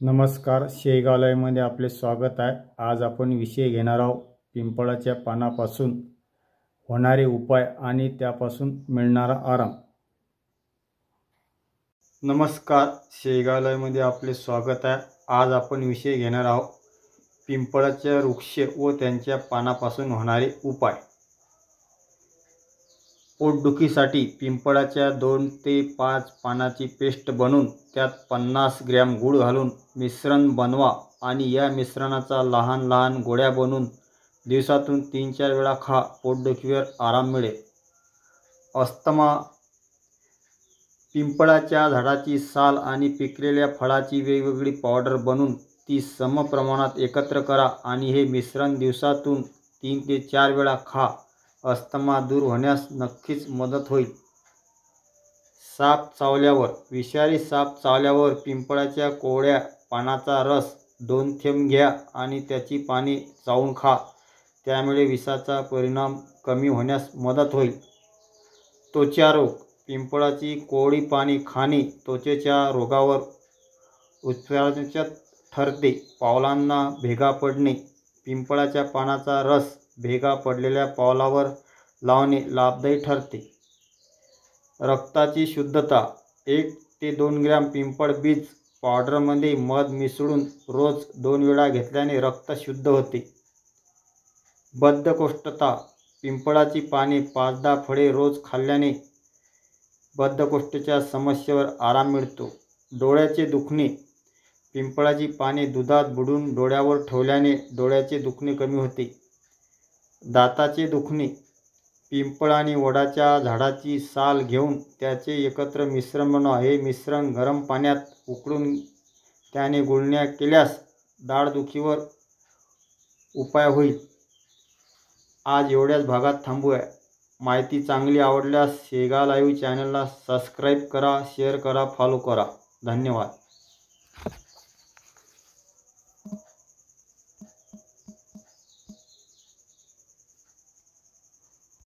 नमस्कार, शेगावलाईमध्ये आपले स्वागत आहे। आज आपण विषय घेणार आहोत पिंपळाच्या पानापासून होणारे उपाय आणि त्यापासून मिळणारा आराम। नमस्कार, शेगावलाईमध्ये आपले स्वागत आहे। आज आपण विषय घेणार आहोत पिंपळाच्या वृक्ष व त्यांच्या पानापासून होणारे उपाय। पोटदुखीसाठी पिंपळाच्या 2 ते 5 पानाची पेस्ट बनवून त्यात 50 ग्रॅम गूळ घालून मिश्रण बनवा आणि या मिश्रणाचा लहान लहान गोळ्या बनवून दिवसातून 3-4 वेळा खा। पोटदुखीवर आराम मिळेल। अस्थमा, पिंपळाच्या झाडाची साल आणि पिकलेल्या फळाची वेगवेगळी पावडर बनवून ती सम प्रमाणात एकत्र करा आणि हे मिश्रण दिवसातून 3 ते 4 वेळा खा। अस्थमा दूर होण्यास नक्कीच मदत होईल। साप चावल्यावर, विषारी साप चावल्यावर पिंपळाच्या कोवळ्या पानाचा रस 2 थेंब घ्या आणि त्याची पाने चावून खा। त्यामुळे विषाचा परिणाम कमी होण्यास मदत होईल। त्वचा रोग, पिंपळाची कोवळी पाने खाणे त्वचेच्या रोगावर उपचाराचे ठरते। पावलांना भेगा पडणे, पिंपळाच्या पानाचा रस भेगा पडलेल्या पावलावर लावणे लाभदायी ठरते। रक्ताची शुद्धता, 1 ते 2 ग्रॅम पिंपळ बीज पावडरमध्ये मध मिसळून रोज 2 वेळा घेतल्याने रक्त शुद्ध होते। बद्धकोष्ठता, पिंपळाची पाने 5-10 फळे रोज खाल्ल्याने बद्धकोष्ठतेच्या समस्येवर आराम मिळतो। डोळ्याचे दुखणे, पिंपळाची पाने दुधात बुडवून डोळ्यावर ठेवल्याने डोळ्याचे दुखणे कमी होते। दाताचे दुखणे, पिंपळ आणि वडाच्या झाडाची साल घेऊन त्याचे एकत्र मिश्रण बनवा। हे मिश्रण गरम पाण्यात उकळून त्याने गुळण्या केल्यास दाढदुखीवर उपाय होईल। आज एवढ्याच भागात थांबूया। माहिती चांगली आवडल्यास शेगाव लाईव्ह चॅनलला सबस्क्राईब करा, शेअर करा, फॉलो करा। धन्यवाद।